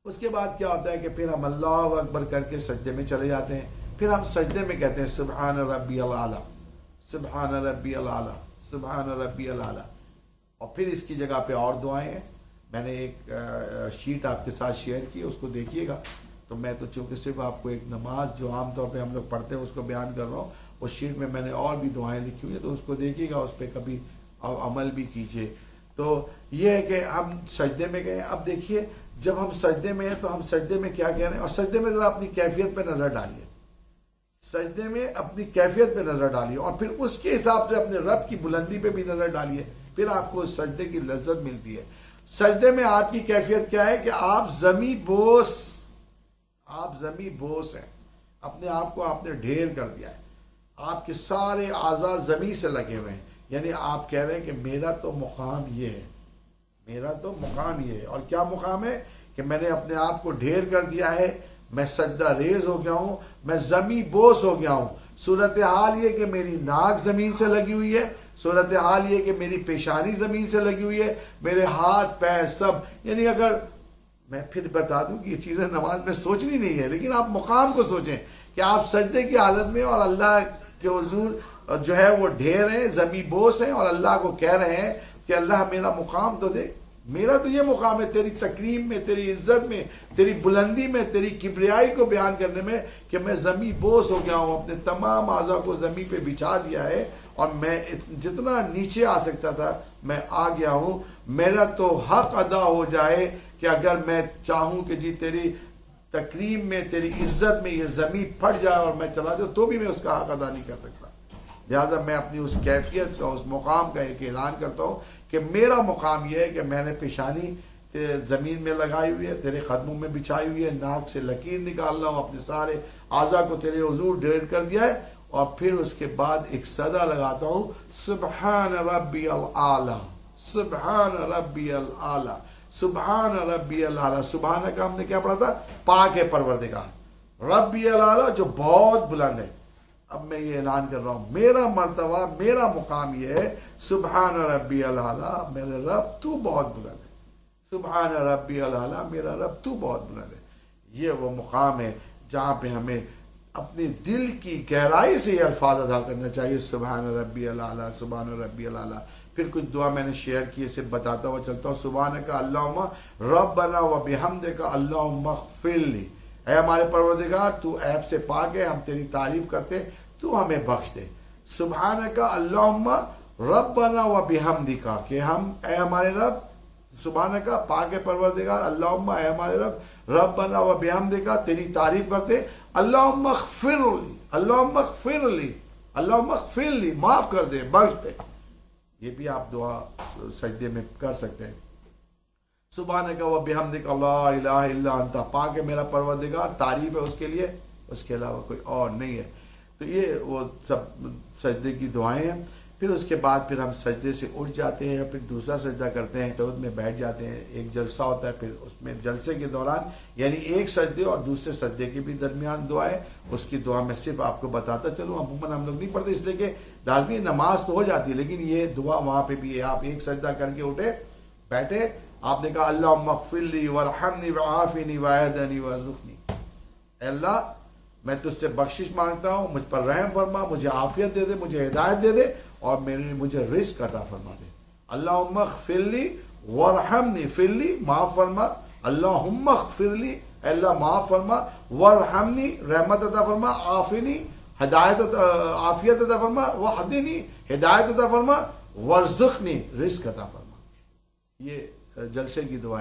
اس کے بعد کیا ہوتا ہے کہ پھر ہم اللہ اکبر کر کے سجدے میں چلے جاتے ہیں. پھر ہم سجدے میں کہتے ہیں سبحان ربی الاعلیٰ، سبحان ربی الاعلیٰ، سبحان ربی الاعلیٰ. اور پھر اس کی جگہ پہ اور دعائیں ہیں. میں نے ایک شیٹ آپ کے ساتھ شیئر کی، اس کو دیکھیے گا. تو میں تو چونکہ صرف آپ کو ایک نماز جو عام طور پہ ہم لوگ پڑھتے ہیں اس کو بیان کر رہا ہوں. اس شیٹ میں نے اور بھی دعائیں لکھی ہوئی ہیں، تو اس کو دیکھیے گا، اس پہ کبھی عمل بھی کیجیے. تو یہ ہے کہ ہم سجدے میں گئے. اب دیکھیے جب ہم سجدے میں ہیں تو ہم سجدے میں کیا کہہ رہے ہیں، اور سجدے میں ذرا اپنی کیفیت پہ نظر ڈالیے. سجدے میں اپنی کیفیت پہ نظر ڈالیے اور پھر اس کے حساب سے اپنے رب کی بلندی پہ بھی نظر ڈالیے. پھر آپ کو اس سجدے کی لذت ملتی ہے. سجدے میں آپ کی کیفیت کیا ہے کہ آپ زمیں بوس ہیں. اپنے آپ کو آپ نے ڈھیر کر دیا ہے. آپ کے سارے اعضاء زمین سے لگے ہوئے ہیں. یعنی آپ کہہ رہے ہیں کہ میرا تو مقام یہ ہے، میرا تو مقام یہ ہے. اور کیا مقام ہے کہ میں نے اپنے آپ کو ڈھیر کر دیا ہے. میں سجدہ ریز ہو گیا ہوں، میں زمیں بوس ہو گیا ہوں. صورتحال یہ کہ میری ناک زمین سے لگی ہوئی ہے، صورتحال یہ کہ میری پیشانی زمین سے لگی ہوئی ہے، میرے ہاتھ پیر سب. یعنی اگر میں پھر بتا دوں کہ یہ چیزیں نماز میں سوچنی نہیں ہے، لیکن آپ مقام کو سوچیں کہ آپ سجدے کی حالت میں اور اللہ کے حضور جو ہے وہ ڈھیر ہیں، زمیں بوس ہیں، اور اللہ کو کہہ رہے ہیں کہ اللہ میرا مقام تو دے. میرا تو یہ مقام ہے تیری تکریم میں، تیری عزت میں، تیری بلندی میں، تیری کبریائی کو بیان کرنے میں کہ میں زمیں بوس ہو گیا ہوں. اپنے تمام اعضاء کو زمین پہ بچھا دیا ہے اور میں جتنا نیچے آ سکتا تھا میں آ گیا ہوں. میرا تو حق ادا ہو جائے کہ اگر میں چاہوں کہ جی تیری تکریم میں، تیری عزت میں یہ زمین پھٹ جائے اور میں چلا جاؤں تو بھی میں اس کا حق ادا نہیں کر سکتا. لہٰذا میں اپنی اس کیفیت کا، اس مقام کا ایک اعلان کرتا ہوں کہ میرا مقام یہ ہے کہ میں نے پیشانی زمین میں لگائی ہوئی ہے، تیرے قدموں میں بچھائی ہوئی ہے، ناک سے لکیر نکال رہا ہوں، اپنے سارے اعضاء کو تیرے حضور ڈھیر کر دیا ہے. اور پھر اس کے بعد ایک صدا لگاتا ہوں سبحان ربی الاعلیٰ، سبحان ربی الاعلیٰ، سبحان ربی الاعلیٰ. سبحان کا ہم نے کیا پڑھا تھا؟ پاک ہے پروردگار، ربی الاعلیٰ جو بہت بلند ہے. اب میں یہ اعلان کر رہا ہوں میرا مرتبہ، میرا مقام یہ ہے سبحان ربی الاعلیٰ، میرے رب تو بہت بلند ہے. سبحان ربی الاعلیٰ، میرا رب تو بہت بلند ہے. یہ وہ مقام ہے جہاں پہ ہمیں اپنے دل کی گہرائی سے یہ الفاظ ادا کرنا چاہیے سبحان ربی الاعلیٰ، سبحان ربی الاعلیٰ. پھر کچھ دعا میں نے شیئر کی، اسے بتاتا ہوا چلتا ہوں. سبحانک اللہم ربنا و بحمدک اللہم اغفر لی. اے ہمارے پروردگار تو عیب سے پاک ہے، ہم تیری تعریف کرتے، تو ہمیں بخش دے. سبحانک اللہم ربنا و بحمدک، کہ ہم اے ہمارے رب، سبحانک پاک ہے پروردگار، اللہم اے ہمارے رب، ربنا و بحمدک تیری تعریف کرتے، اللہم اغفر لی، اللہم اغفر لی، اللہم اغفر لی، معاف کر دے، بخش دے. یہ بھی آپ دعا سجدے میں کر سکتے ہیں. سبحانک و بحمدک لا الہ الا انت، پاک ہے میرا پروردگار، تعریف ہے اس کے لیے، اس کے علاوہ کوئی اور نہیں ہے. تو یہ وہ سب سجدے کی دعائیں ہیں. پھر اس کے بعد پھر ہم سجدے سے اٹھ جاتے ہیں، پھر دوسرا سجدہ کرتے ہیں، تشہد میں بیٹھ جاتے ہیں. ایک جلسہ ہوتا ہے، پھر اس میں جلسے کے دوران یعنی ایک سجدے اور دوسرے سجدے کے بھی درمیان دعا ہے. اس کی دعا میں صرف آپ کو بتاتا چلوں، عموماً ہم لوگ نہیں پڑھتے اس لیے کہ لازمی نماز تو ہو جاتی ہے، لیکن یہ دعا وہاں پہ بھی ہے. آپ ایک سجدہ کر کے اٹھے، بیٹھے، آپ نے کہا اللہم اغفر لی وارحمنی وعافنی واہدنی وارزقنی، اے اللہ میں تجھ سے بخشش مانگتا ہوں، مجھ پر رحم فرما، مجھے عافیت دے دے، مجھے ہدایت دے دے، اور مجھے رزق عطا فرما دے. اللہم اغفر لی وارحمنی، فر لی معاف فرما، اللہم اغفر لی اے اللہ معاف فرما، وارحمنی رحمت عطا فرما، عافنی ہدایت عافیت عطا فرما، وحدنی ہدایت عطا فرما، ورزقنی رزق عطا فرما. یہ جلسے کی دعا ہے.